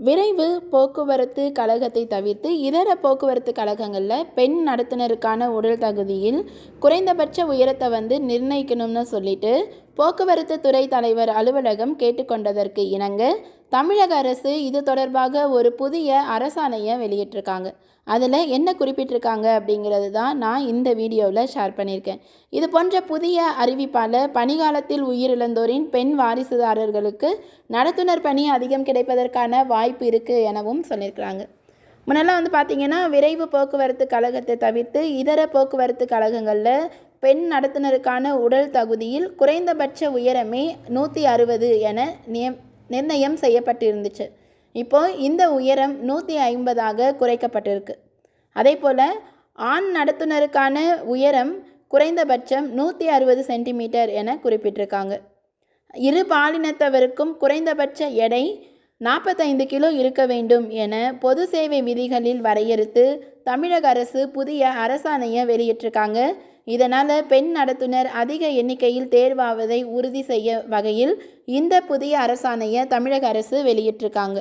விரைவு போக்குவரத்து கழகத்தை தவிர்த்து இதர போக்குவரத்து கழகங்களில் பெண் நடத்துனருக்கான உடல் தகுதியில் குறைந்தபட்ச உயரத்தை நிர்ணயிக்கணும்னு சொல்லிட்டு போக்குவரத்து துறை தலைவர் அலுவலகம் கேட்டுக்கொண்டதற்கு இணங்க தமிழக அரசு இது தொடர்பாக ஒரு புதிய அரசாணையை வெளியிட்டிருக்காங்க. அதில் என்ன குறிப்பிட்டிருக்காங்க அப்படிங்கிறது தான் நான் இந்த வீடியோவில் ஷேர் பண்ணியிருக்கேன். இது போன்ற புதிய அறிவிப்பால் பணிகாலத்தில் உயிரிழந்தோரின் பெண் வாரிசுதாரர்களுக்கு நடத்துனர் பணி அதிகம் கிடைப்பதற்கான வாய்ப்பு இருக்குது எனவும் சொல்லியிருக்கிறாங்க. முன்னெல்லாம் பார்த்திங்கன்னா விரைவு போக்குவரத்து கழகத்தை தவிர்த்து இதர போக்குவரத்து கழகங்களில் பெண் நடத்துனருக்கான உடல் தகுதியில் குறைந்தபட்ச உயரமே 160 என நிர்ணயம் செய்யப்பட்டிருந்துச்சு. இப்போது இந்த உயரம் 150ஆக குறைக்கப்பட்டிருக்கு. அதே போல் ஆண் நடத்துனருக்கான உயரம் குறைந்தபட்சம் 160 சென்டிமீட்டர் என குறிப்பிட்டிருக்காங்க. இரு பாலினத்தவருக்கும் குறைந்தபட்ச எடை 45 கிலோ இருக்க வேண்டும் என பொது சேவை விதிகளில் வரையறுத்து தமிழக அரசு புதிய அரசாணையை வெளியிட்டிருக்காங்க. இதனால் பெண் நடத்துனர் அதிக எண்ணிக்கையில் தேர்வாவதை உறுதி செய்ய வகையில் இந்த புதிய அரசாணையை தமிழக அரசு வெளியிட்டிருக்காங்க.